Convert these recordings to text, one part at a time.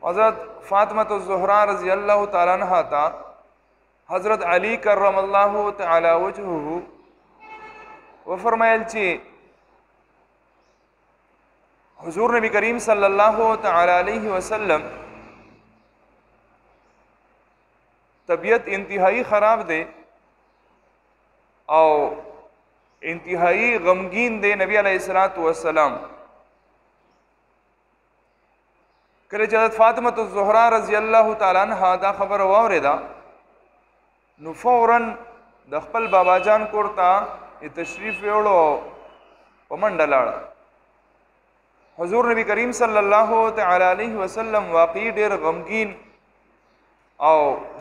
حضرت فاطمة الزهرا رضی اللہ تعالی عنہ تا حضرت علی کرم اللہ تعالی وجهه و فرمایل چې حضور نبی کریم صلی الله تعالی علیہ وسلم طبیعت انتہائی خراب دے او انتہائی غمگین دے نبی علیہ الصلوۃ والسلام کله چې حضرت فاطمه الزهرا رضی الله تعالی عنها دا خبر واوریدا نو فورا د خپل بابا جان کورتا تشریف وړو په منډه لاړه. حضور نبی کریم صلی الله تعالی علیہ وسلم واقعي ډیر غمگین او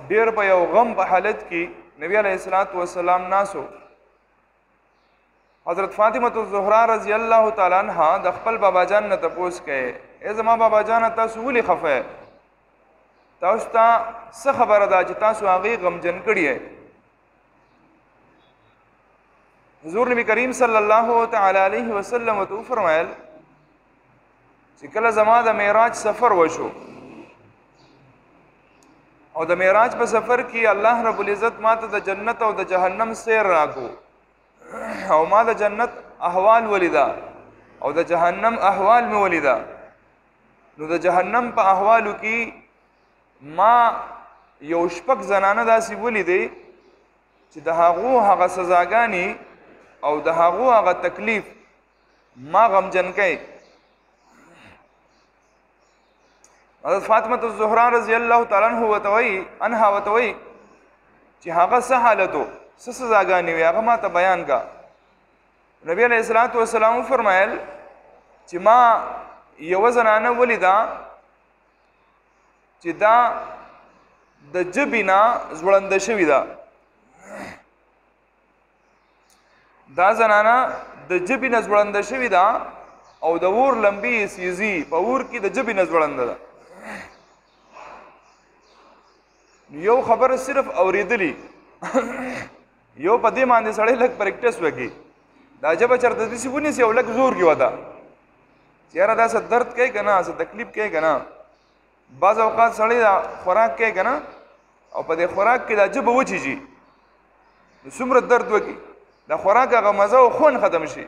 ډیر په یو غم په حالت کې نبی علیہ الصلوۃ والسلام ناسو. حضرت فاطمه الزهرا رضی الله تعالی عنها د خپل بابا جان نه تپوس کړي ای زما بابا جان تاسو ولې خفه تاسو ته څه خبره ده چې تاسو هغه غمجن کړی ہے. حضور نبی کریم صلی الله تعالی علیہ وسلم تو فرمایل چې کله زما د معراج سفر وشو او د معراج په سفر کې الله رب العزت ماته د جنت او د جهنم سیر راکو او ما د جنت احوال ولیدا او د جهنم احوال می ولیدا. نو د جهنم په احوالو کې ما یو شپږ زنانه داسې ولیدې چې د هغه سزاګانی او د هغه تکلیف ما غمجن کړي. حضرت فاطمه الزهرا رضی الله تعالی عنها وتوي چې هغه څه حالتو څه سزاګانی وي هغه ما ته بیان کا. نبی علیہ الصلوۃ والسلام فرمایل چې ما یو زنانه ولیدا چې دا د جبینا زوړند شوی دا زنانه د جبینا زوړند شوی دا او د ور لمبي سیزي په ور کې د جبینا زوړند ده. یو خبر صرف اوریدلی یو په دې باندې سړی لږ پریکټیس وکړي دا جبه چرته دې ونی سي او لږ زور کې ودا چیرې دا څه درد کوي کنه څه تکلیف کوي کنه بعض اوقات سړی دا خوراک کوي کنه او په دې خوراک کې دا جبه وچیږي نو څومره درد وکړي دا خوراک هغه مزه او خون ختم شي.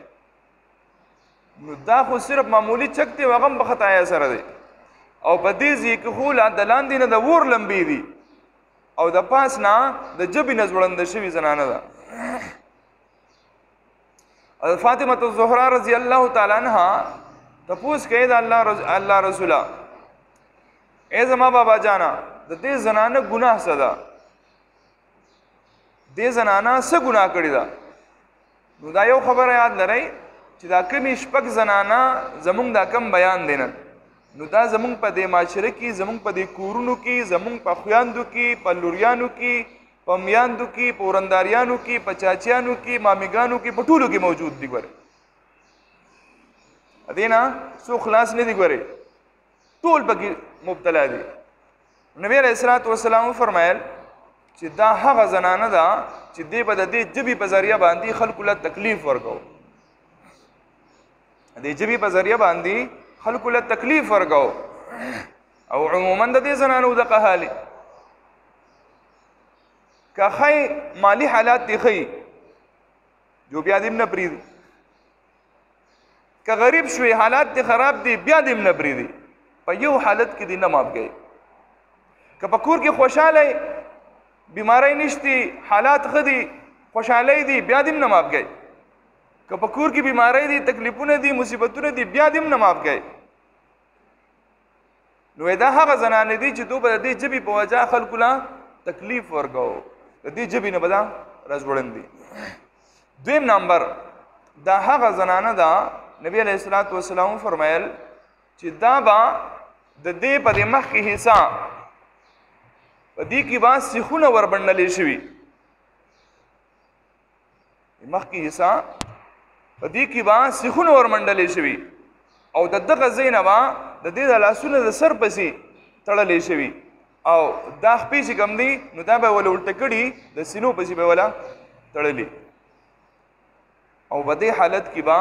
نو دا خو صرف معمولی چکته وغم په خطا سره دی او په دې ځکه خو لا د لاندې نه د ور لمبي دي او د پاس نه د جبې نه زوړند شوي زنانه ده. فاطمه الزهرا رضی الله تعالی عنها تپوس کوي د الله رسوله ای زما بابا جانا د دې زنانه ګناه څه ده دې زنانه څه ګناه کړې ده. نو دا یو خبره یاد لرئ چې دا کمی شپږ زنانه زمونږ دا کم بیان دینن نو دا زمونږ په دې معاشره کې زمونږ په دې کورونو کې زمونږ په خویاندو کې په لوریانو کې په میاندو کې په ورنداریانو کې په چاچیانو کې مامیګانو کې په ټولو کې موجود دي. ګوره ادینا سو خلاص نه دي ګوره ټول پکې مبتلا دي. نبی علیہ الصلوۃ والسلام فرمایل چې دا هغه زنانه ده چې دې په دې جبې په ذریعہ باندې خلکو له تکلیف ورکو دې جبې په ذریعہ باندې خلکو له تکلیف ورکو او عموما د دې زنانو د قحالي که خی مالی حالات دی خی جو بیا دیم نه پریدي که غریب شوی حالات دی خراب دی بیا دیم نه پریدي په یو حالت کې دی نه ماپ گئی. که په کور کې خوشاله بیماری نشتی حالات خدي خوشاله دی بیا دیم نه ماپ گئی. که په کور کې بیماری دی تکلیفونه دی مصیبتونه دی بیا دیم نه ماپ گئی. نو دا هغه زنانه دي چې دوی په دې جبې په وجه خلکو لا تکلیف ورکو د دې جبې نه بدا راځوړندي. دویم نمبر دا هغه زنانه ده نبی علیہ الصلوۃ والسلام فرمایل چې دا با د دې په دې مخ کې حصہ په دې کې با سیخونه وربندلې شوی مخ کې حصہ په دې کې با سیخونه ورمنډلې شوی او دغه زینبا د دې د لاسونو د سر پسې تړلې شوی او دا خپې چې کم دی نو دا به ولا الټه کړي د سینو پسې به ولا تړلې او په دې حالت کې با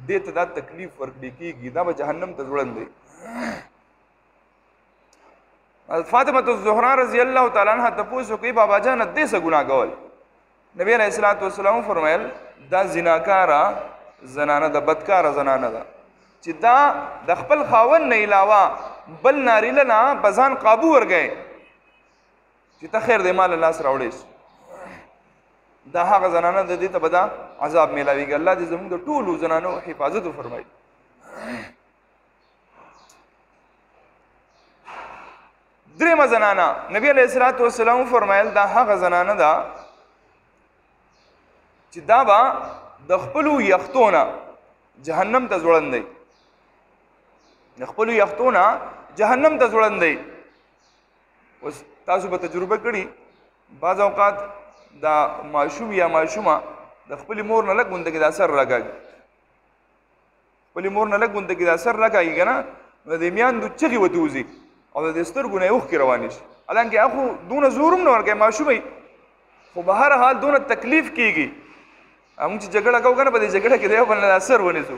دې ته دا تکلیف ورکړي کېږي دا به جهنم ته ځوړند دی. فاطمه الزهرا رضی الله تعالی عنها تاسو کوي بابا جان دې څه ګناه کول؟ نبی علیہ الصلوۃ والسلام فرمایل دا زناکارا زنانه د بدکار زنانه ده چې دا د خپل خاون نه علاوه بل ناری لنا بزان قابو ورګي چې ته خیر دې مال الله سره وړې دا هغه زنانه د دې ته بدا عذاب ملاويږي. الله دې زموږ د ټولو زنانو حفاظت وفرمایي. درېمه زنانه نبی علیہ الصلوۃ والسلام فرمایل دا هغه زنانه ده چې دا به د خپلو یختونه جهنم ته ځوړندوي، د خپلو یختونه جهنم ته ځوړندوي. اوس تاسو به تجربه کړي بعض اوقات دا ماشوم یا ماشومه د خپلې مور نه لږ غونده کې د اثر راکاږي، خپلې مور نه لږ غونده کې د اثر راکاږي که نه، نو د میاندو چغې ورته وځي او د سترګو نه یې اوښکې روانې شي. حالانکې هغه دونه زور هم نه ورکوي ماشومې، خو به هر حال دونه تکلیف کېږي. موږ چې جګړه کوو که نه په دې جګړه کې د یو بل نه اثر ونیسو،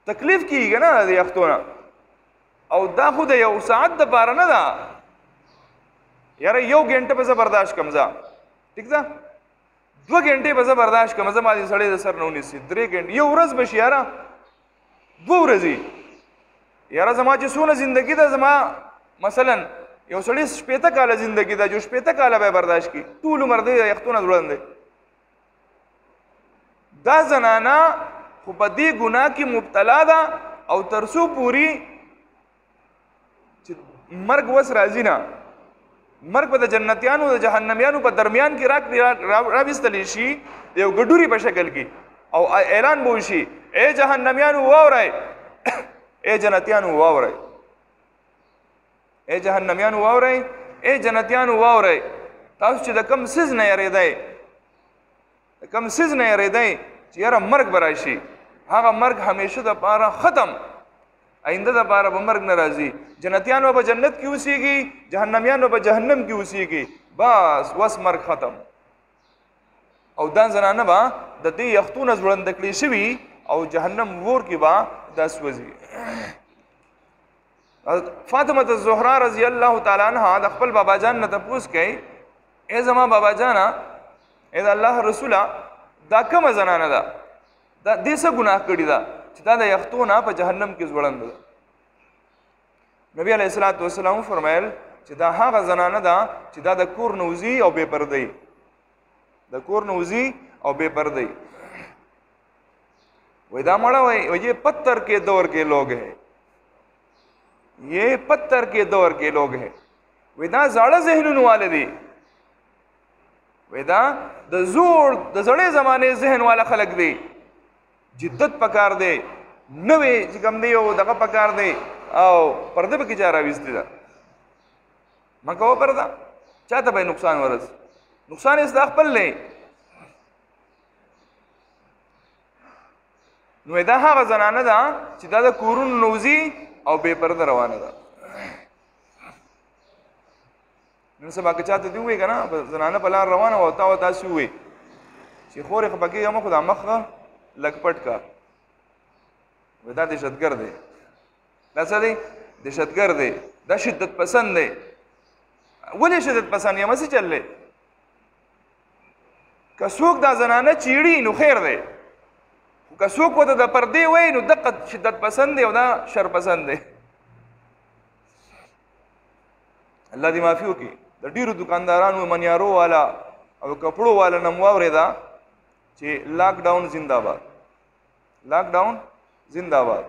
تکلیف کېږي که نه د یختونه. او دا خو د یو ساعت دپاره نه ده، یاره 1 غنټه به زه برداشت کړم، زه ټیک ده 2 غنټې به زه برداشت کړم، زما دې سړی د سر نه ونیسي. 3 غنټې یو ورځ به شي یاره، 2 ورځې یاره. زما چې څونه زندګي ده، زما مثلا یو سړی 80 کاله زندګي ده، جو 80 کاله به برداشت کړي، ټول عمر دې یختونه ځوړندې. دا زنانه خو په دې ګناه کې مبتلا ده او تر څو پورې چې مرګ وس راځي نه، مرګ به د جنتیانو د جهنمیانو په درمیان کې راویستلی شي یو ګډوري په شکل کې، او اعلان به وشي ای جهنمیانو واورئ، ای جنتیانو واورئ، ای جهنمیانو واورئ، ای جنتیانو واورئ. تاسو چې د کم سیز نه یریدئ، د کم سیز نه یریدئ چې یاره مرګ به راشي، هغه مرګ همیشه دپاره ختم، آینده دپاره به مرګ نه راځي. جنتیان به جنت کې اوسېږي، جهنمیان به جهنم کې اوسېږي، بس وس مرګ ختم. او دا زنانه به د دې یختونه ځوړنده کړې شوي او جهنم ور کې به دا سوځي. فاطمه الزهرا رضی الله تعالی عنها د خپل بابا جان نه تپوس کوي ای زما بابا جانا، ای د الله رسوله دا کومه زنانه ده، دا دې څه ګناه کړي ده چې دا د یختونه په جهنم کې ځوړنده ده؟ نبی علیہ الصلوۃ والسلام فرمایل چې دا هغه زنانه ده چې دا د کور نوزي او بے پردهی، د کور نوزي او بے پردهی. وای دا مړه وای یہ پتھر کے دور کے لوگ ہیں، یہ پتھر کے دور کے لوگ ہیں. وای دا زاړه ذهنونه والے دي، وای دا د زړې زمانې ذهن والا خلک دي. جدت پکار دی، نوې چې کوم دی او دغه پکار دی، او پرده پکې چا راویستې ده. مه کوه پرده، چا ته به نقصان ورس، نقصان یې ستا خپل دی. نو دا هغه زنانه ده چې دا د کورونو نوځي او بې پرده روانه ده. نن سبا که چاته دې ووایي که نه زنانه په لار روانه وه، تا تاسې ووایي چې خورې خفه کېږه مه، خو دا مخ لږ پټ کا، دا دهشتګرد دی. دا څه دی؟ دهشتګرد دی، دا شدت پسند دی. ولې شدت پسند یم؟ هسې چل دی. که څوک دا زنانه چیړي نو خیر دی، خو که څوک ورته د پردې وایي نو دقه شدت پسند دی او دا شر پسند دی. الله دې معافي وکړي. د ډېرو دکاندارانو منیارو والا او کپړو والا نه مو واورېده چې لاک ډاون زنده باد، لاک ډاون زنده باد.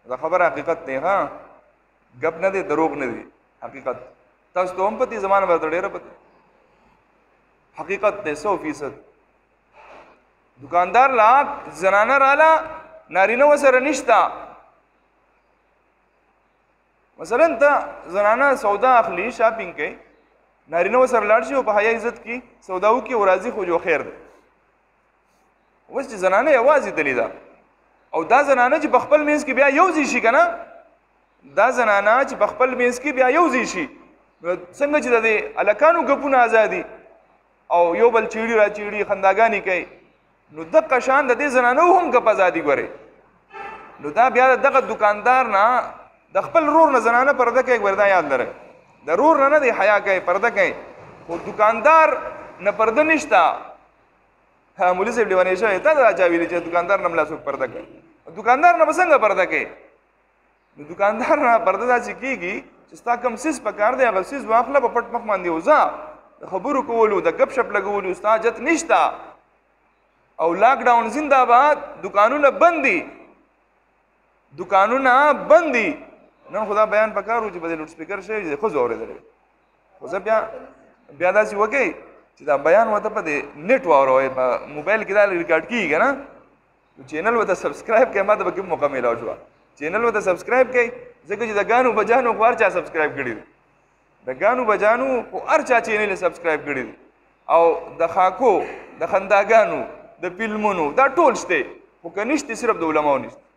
دا خبره حقیقت دی، ها ګپ نه دی، دروغ نه دی، حقیقت. تاسو ته هم پتې، زمانه به ډېره پتې، حقیقت دی 100%. دکاندار لا زنانه راله، نارینه ورسره نشته. مثلا ته زنانه سودا اخلي، شاپینګ کوي، نارینه ورسره لاړ شي او په حیا عزت کې سودا وکړي او راځي، خو جو خیر دی. اوس چې زنانه یوازې تللی ده، او دا زنانه چې په خپل منځ کې بیا یو ځای شي که نه، دا زنانه چې په خپل منځ کې بیا یو ځای شي، نو څنګه چې د دې هلکانو ګپونه ازادي او یو بل چیړي را چیړي خنداګانې کوي، نو دقه شان د دې زنانو هم ګپ ازادي ګورئ. نو دا بیا دغه دکاندار نه د خپل رور نه زنانه پرده کوي وردا یاد لرئ د رور نه دی حیا کوي پرده کوي خو دکاندار نه پرده نشتا ها مولوی صاحب لیوانی شوی ته دا چا ویلي چې دکاندار نه ملا څوک پرده کوي دکاندار نه به څنګه پرده کوي نو دکاندار نه پرده داسې کېږي چې ستا کوم څیز پکار دی هغه څیز واخله په پټ مخ باندې وځه د خبرو کولو د ګپ شپ لګولو ستا حاجت نشته او لاک ډاون زنده‌باد دکانونه بند دي دکانونه بند دي نن خدا بیان پکار و چې په لوډ سپیکر شوی دی ښځو اورېدلی خو زه بیا داسې وکړئ چې دا بیان ورته په دې نیټ واوروئ په موبایل کې دا ریکارډ کېږي که نه چینل ورته سبسکرایب کړئ ما ته به کوم موقع میلاو شوه چینل ورته سبسکرایب کړئ ځکه چې د ګانو بجانو خو هر چا سبسکرایب کړي دي د ګانو بجانو خو هر چا چینل سبسکرایب کړي دي او د خاکو د خنداګانو د فلمونو دا ټول شته خو که نشته صرف د علماو نشته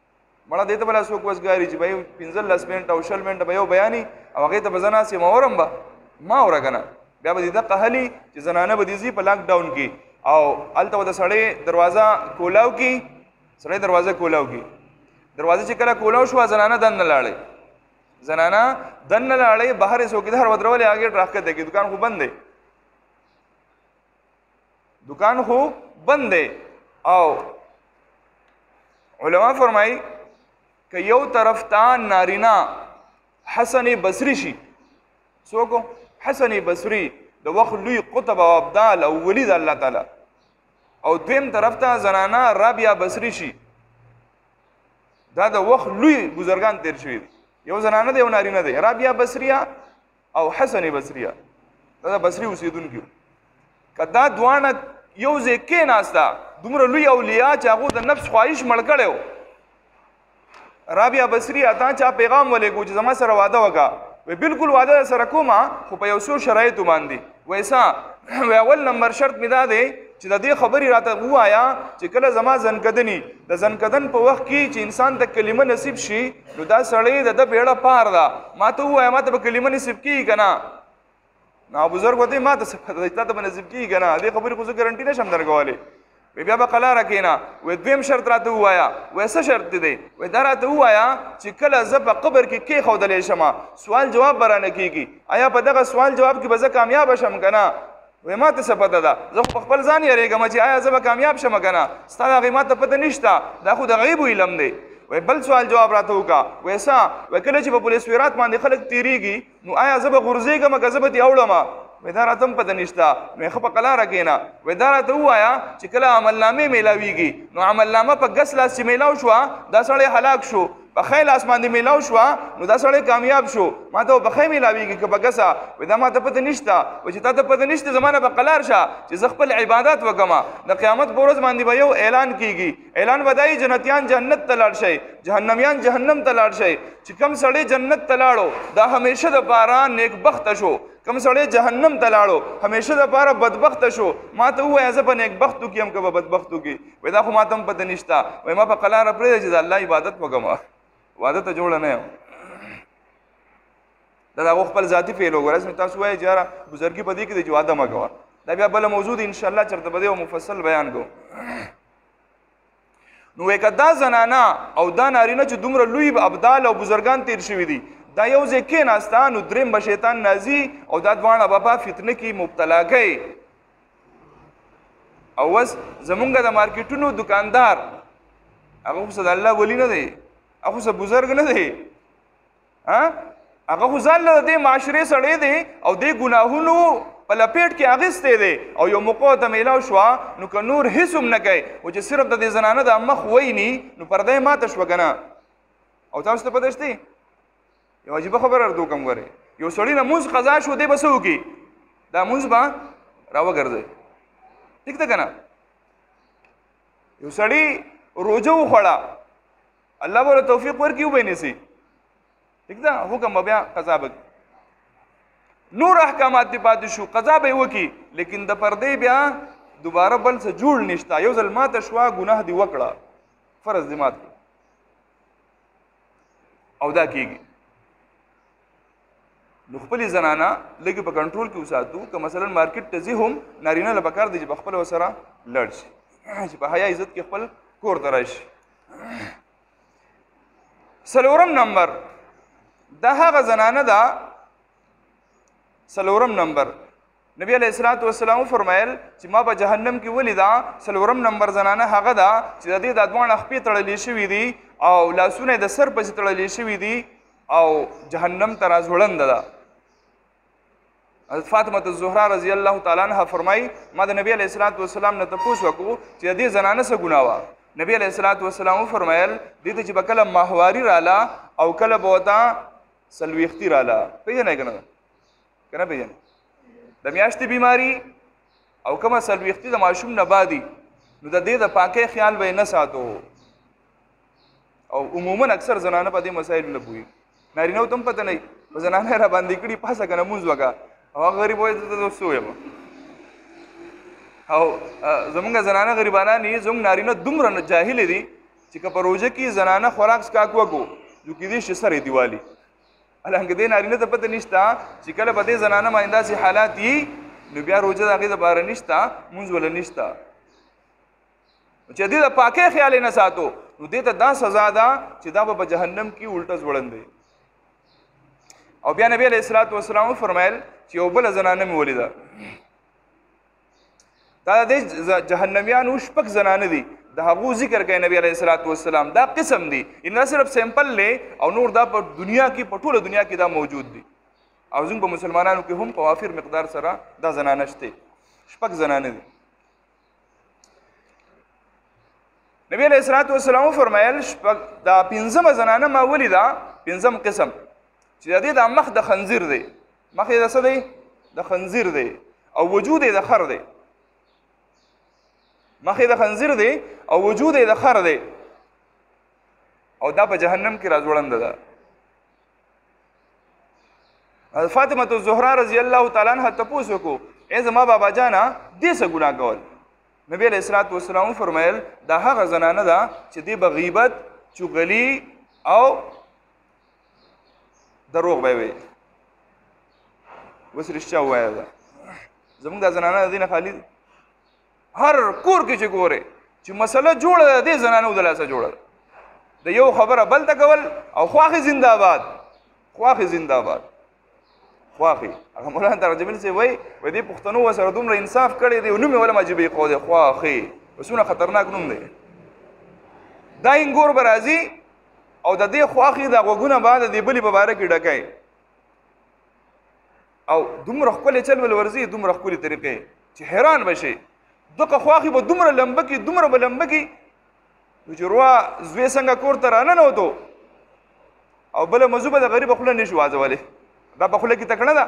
مړه دې ته بله څوک وسګاري چې بهی 15 منټه او 20 منټه به یو بیاني او هغې ته به زه ناست یم اورم به ما اوره که نه بیا به دې دقه هلي چې زنانه به دې ځي په لاک ډاون کې او هلته به د سړی دروازه کولاو کي سړی دروازه کولاو کي دروازه چې کله کولاو شوه زنانه دننه لاړی زنانه دننه لاړی بهر یې څوکیدار ودرولې هغې راښکته کړي دکان خو بند دی دکان خو بند دی او علما فرمایي که یو طرف ته نارینه حسن بصري شي څوک حسن بصري د وخت لوی قطب او ابدال او ولی د الله تعالی او دویم طرف ته زنانه رابعه بصري شي دا د وخت لوی بزرګان تیر شوي دي یو زنانه دی یو نارینه دی رابعه بصریه او حسن بصریه دا د بصري اوسېدونکي که دا دواړه یو ځای کېناسته دومره لوی اولیاء چې هغو د نفس خواهش مړ کړی و رابعه بصریه تا چا پیغام ولېږو چې زما سره واده وکړه وی بالکل واده سره کومه خو په یو څو شرایطو باندې ویسا وی اول نمبر شرط مې دا دی چې د دې خبرې راته ووایه چې کله زما زنکدني د زنکدن په وخت کې چې انسان ته کلمه نصیب شي نو دا سړی د ده بیړه پار ده ما ته ووایه ما ته به کلمه نصیب کېږي که نه نو بزرګ ورته ما ته څه پته تا ته به نصیب کېږي که نه دې خبرې خو زه ګرنټي نشم درکولی وی بیا به قلاره کېنه وی دویم شرط راته ووایه وی څه شرط دی وی دا راته ووایه چې کله زه په قبر کې کېښودلی شم سوال جواب به رانه کېږي آیا په دغه سوال جواب کې به زه کامیابه شم که نه وی ما ته څه پته ده زه خو په خپل ځان یېرېږم چې آیا زه به کامیاب شم که نه ستا د هغې ما ته پته نشته دا خو د غیبو علم دی وی بل سوال جواب راته وکړه وی څه وی کله چې په پولیس ویرات باندې خلک تېرېږي نو آیا زه به غورځېږم که زه به ترې اوړم وی دا راته هم پته نشته نو یې ښه په قلاره کښېنه وی دا راته ووایه چې کله عملنامې میلاویږي نو عملنامه په ګس لاس چې میلاو شوه دا سړی هلاک شو په ښی لاس باندې میلاو شوه نو دا سړی کامیاب شو ما ته په ښی میلاویږي که په ګسه وی دا ما ته پته نشته وی چې تا ته پته نشته زما نه به قلار شه چې زه خپل عبادت وکړم د قیامت په ورځ باندې به یو اعلان کېږي اعلان به دا وي جنتیان جنت ته لاړ شئ جهنمیان جهنم ته لاړ شئ چې کوم سړی جنت ته لاړو دا همیشه دپاره نیکبخته شو کوم سړی جهنم ته لاړو همیشه دپاره بدبخته شو ما ته ووایه زه په نیکبختو کې یم که په بدبختو کې وایي دا خو ما ته هم پته نشته وایي ما په قلاره پرېږده چې د الله عبادت وکړم واده ته جوړه نه یم دا د هغو خپل ذاتي فعل وګوره اسمې تاسو وایئ چې یاره بزرګي په دې کې دی چې واده مه کوه دا بیا بله موضوع دی انشاءالله چېرته به دی یو مفصل بیان کوو نو وایي که دا زنانه او دا نارینه چې دومره لوی ابدال او بزرګان تیر شوي دي دا یو ځای کېناسته نو درېیم به شیطان نازي او دا دواړه به په فتنه کې مبتلا کوي او اوس زمونږ د مارکیټونو دکاندار هغه خو د الله ولی نه دی هغه خو بزرګ نه دی هغه خو ځان له دې معاشرې سړی دی او دې ګناهونو په لپیټ کې اخیستی دی او یو موقع ته میلاو شوه نو که نور هېڅ هم نه کوي او چې صرف د دې زنانه د مخ ویني نو پرده یې ماته شوه که نه او تاسو ته پته شته یو عجیبه خبره درته وکړم ګورئ یو سړي نه مونځ قضا شو دی به څه وکړي دا مونځ به راوګرځوي ټیک ده که نه یو سړي روژه وخوړه الله به له توفیق ورکړي وبه یې نیسي ټیک ده حکم به بیا قضا به نور احکامات دې پاتې شو قضا به یې وکړي لیکن د پردې بیا دوباره بل څه جوړ نشته یو ځل ماته شوه ګناه دې وکړه فرض دې مات کړه او دا کېږي نو خپلې زنانه لږې په کنټرول کې وساتو که مثلا مارکیټ ته ځي هم نارینه له پکار دی چې په خپله ورسره لړ شي چې په حیا عزت کې خپل کور ته راشي څلورم نمبر دا هغه زنانه ده 4 نمبر. نبی علیہ الصلوۃ والسلام فرمایل چې ما په جهنم کې ولیدا 4 نمبر زنانه هغه ده چې د دې د دوه خپې تړلې شوې دي او لاسونه د سر پسې تړلې شوې دي او جهنم ته راځوړند ده. حضرت فاطمه الزهرا رضی الله تعالی عنها فرمایي ما د نبی علیہ الصلوۃ والسلام نه تپوس وکړو چې د دې زنانه څه ګناه وه. نبی علیہ الصلوۃ والسلام فرمایل دې ته چې به کله ماهواري رااله او کله به ورته سلویختي رااله. پیژنئ که نه پیژنئ د میاشتې بیماری او کومه سلویختي د ماشوم نه بادي نو د دې د پاکۍ خیال به یې نه ساتو. او عموما اکثر زنانه په دې مسایلو نه پوهېږي. نارینهو ته هم پته نه وي په زنانه یې راباندې کړي پاسه که نه مونځ وکړه او هغه غریب وایي زه څه ویم. او زمونږ زنانه غریبانان یې زموږ نارینه دومره جاهلې دي چې که په روژه کې زنانه خوراک څښاک وکړو نو کېدای شي سر یې دیوالي. حالانکه دې نارینه ته پته نشته چې کله به دې زنانه باندې داسې حالات وي نو بیا روژه د هغې دپاره نشته مونځ وله نشته. چې دې د پاکۍ خیال یې نه ساتو نو دې ته دا سزا ده چې دا به په جهنم کې الټه ځوړند دی. او بیا نبی علیہ الصلوۃ والسلام فرمایل چې یو بله زنانه مې ولیده. دا د جهنمیانو 6 زنانه دي د هغو ذکر کوي نبی علیہ الصلوۃ والسلام. دا قسم دي ان صرف سیمپل لی او نور دا په دنیا کې په ټوله دنیا کې دا موجود دي او زموږ په مسلمانانو کې هم په وافر مقدار سره دا زنانه شته. 6 زنانه دي. نبی علیہ الصلوۃ والسلام فرمایل دا 5 زنانه ما ولیده 5 قسم چې د دې د مخ د خنزیر دی. مخ یې د څه دی؟ د خنزیر دی او وجود یې د خر دی. مخ یې د خنزیر دی او وجود یې د خر دی او دا په جهنم کې راځوړنده ده. فاطمه الزهرا رضی الله تعالی عنها تپوس وکړو ای زما بابا جانه دې څه ګناه کول؟ نبی علیہ الصلوۃ والسلام فرمایل دا هغه زنانه ده چې دې به غیبت چغلي او دروغ به وي. اوس رښتیا ووایه ده زموږ دا زنانه د دې نه خالي دي. هر کور کې چې ګورې چې مسله جوړه ده دې زنانو د لاسه جوړه ده. د یو خبره بل ته کول او خواخې زنده‌باد خواخې زنده‌باد خواخې. هغه مولانا ترجمل صاحب وایي دې پښتنو ورسره دومره انصاف کړی دی نوم یې ولې عجیبه ایښودی دی خواخې. څومره خطرناک نوم دی. دا انګور به راځي او د دې خواخې د غوږونه به د دې بلې په باره کې ډکوي او دومره ښکلې چل ول ورځي دومره ښکلې طریقې چې حیران به شي. دغه خواخې به دومره لمبه کي دومره به لمبه کي نو چې روا زوی څنګه کور ته راننوتو او بله موضوع به د غریبه خوله نه شو واځولی. دا په خوله کې تکړه ده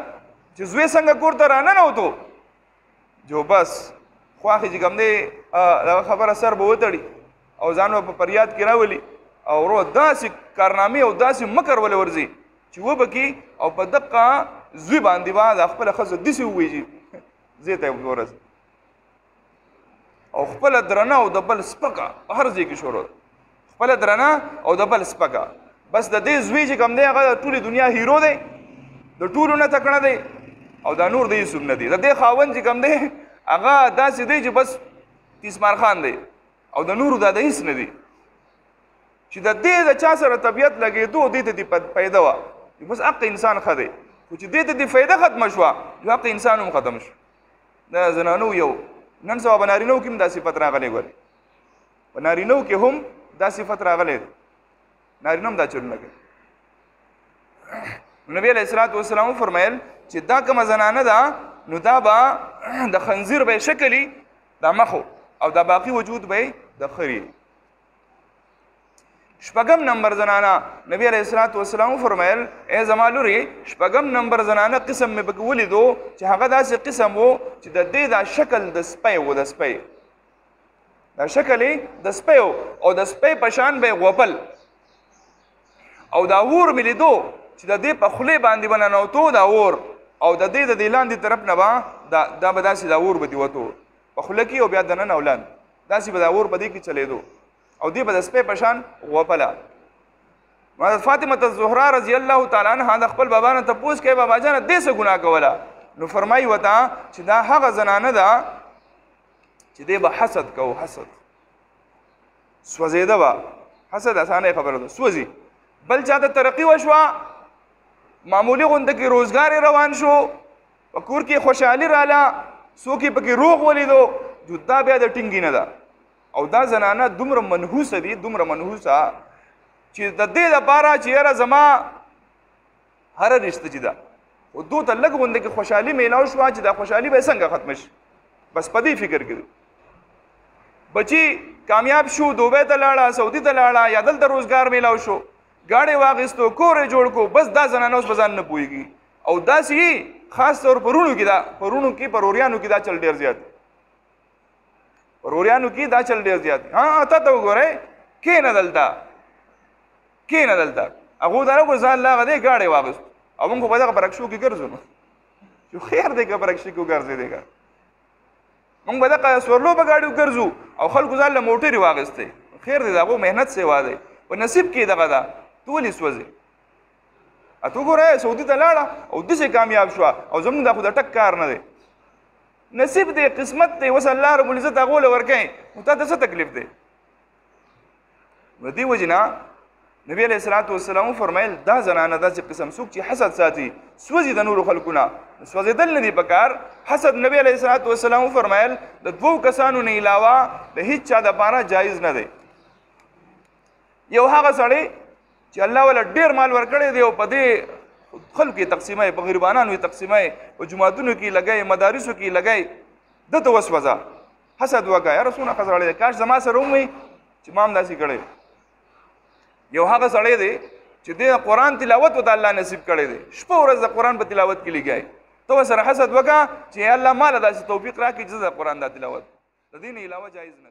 چې زوی څنګه کور ته راننوتو جو بس خواخې چې کوم دی دغه خبره سر به وتړي او ځان به په فریاد کې راولي او ورو داسې کارنامې او داسې مکر ولې ورځي چې وبکي او په دقه زوی باندې به د خپله ښځه داسې ووایي چې زوی ته یې ورسي او خپله درنه او د بل سپکه په هر ځای کې شروع ده. خپله درنه او د بل سپکه. بس د دې زوی چې کوم دی هغه د ټولې دنیا هیرو دی د ټولو نه تکړه دی او دا نور د هېڅوک نه دی. د دې خاوند چې کوم دی هغه داسې دی چې بس تیسمار خان دی او د نورو دا د هېڅ نه دی چې د دې د چا سره طبیعت لګېدو دې ته دې پیدا وه بس حق انسان ښه دی خو چې دې ته دې فایده ختمه شوه نو حق انسان هم ختم شو. د زنانو یو نن سبا په نارینهو کې هم دا صفت راغلی ګورې په نارینهو کې هم دا صفت راغلی دی. نارینه هم دا چلونه کوي. نبی علیہ الصلوۃ والسلام فرمایل چې دا کومه زنانه ده نو دا به د خنزیر به شکلي دا مخو او دا باقي وجود به د خري. 6 نمبر زنانه نبی علیہ الصلوۃ والسلام فرمایل ای زما لورې 6 نمبر زنانه قسم مې پکې ولیدو چې هغه داسې قسم و چې د دې دا شکل د سپی و د سپی دا شکل د سپی او د سپی په شان به غوپل او دا اور مې لیدو چې د دې په خولې باندې به ننوتو دا اور او د دې د دې لاندې طرف نه به دا به داسې دا اور به دې وتو په خوله کې او بیا دننه او لاندې داسې به دا اور په دې کې چلېدو او دې به د سپی په شان غوپله. فاطمه الزهرا رضی الله تعالی عنها د خپل بابا نه تپوس کوي بابا جانه دې څه ګناه کوله؟ نو فرمایي ورته چې دا هغه زنانه ده چې دې به حسد کوو حسد سوځېده به حسد اسانه خبره ده سوځي بل چاته ترقي وشوه معمولی غونډه کې روزګار روان شو په کور کې خوشحالي رااله څوک یې پکې روغ ولیدو دا بیا د ټینګي نه ده او دا زنانه دومره منحوسه دي دومره منحوسه چې د دې دپاره چې یاره زما هره رشته چې ده خو دو ته لږ غونډه کې خوشحالي میلاو شوه چې دا خوشحالي به یې څنګه ختمه شي بس په دې فکر کې بچي کامیاب شو دوبۍ ته لاړه سعودي ته لاړه یا دلته روزګار میلاو شو ګاډی واخیستو کور یې جوړ کو بس دا زنانه اوس په ځان نه پوهېږي او داسې خاص طور پرونو کې دا پروریانو کې دا چل ډېر زیات پروریانو کې دا چل ډېر زیات ته ته وګورئ کښېنه دلته هغو دا نه کړو ځان لاغه دی ګاډی واخیستو او موږ خو په دغه برکشو کې ګرځو نو چې خیر دی که برکشي کې وګرځېدی که موږ به دغه سورلو په ګاډي وګرځو او خلکو ځان له موټرې واخیستی خیر دی د هغو محنت سیوا دی په نصیب کې دغه ده ته ولې سوځې ته وګوره سعودي ته لاړه او داسې کامیاب شوه او زموږ دا خو د ټک کار نه دی نصیب دی قسمت دی اوس الله رب العزت هغو له ورکوي نو تا ته څه تکلیف دی نو دې وجې نه نبی علیه الصلاة والسلام فرمایل دا زنانه داسې قسم څوک چې حسد ساتي سوځي د نورو خلکو نه سوځېدل نه دي پکار حسد نبی علیه الصلاة والسلام فرمایل د دوو کسانو نه علاوه د هیڅ چا دپاره جایز نه دی یو هغه سړی چې الله ولا ډېر مال ورکړی دی او په دې خلکو یې تقسیموي په غریبانانو یې تقسیموي په جوماتونو کې لګوي مدارسو کې لګوي دته وسوځه حسد وکړه یاره څونه ښه سړی دی کاش زما سره وموي چې ما هم داسې کړی یو هغه سړی دی چې د قرآن تلاوت ورته الله نصیب کړی دی شپه ورځ د قرآن په تلاوت کې لګیای ته ورسره حسد وکړه چې الله ماله داسې توفیق راکړي چې زه د قرآن دا تلاوت د دې نه علاوه جایز نه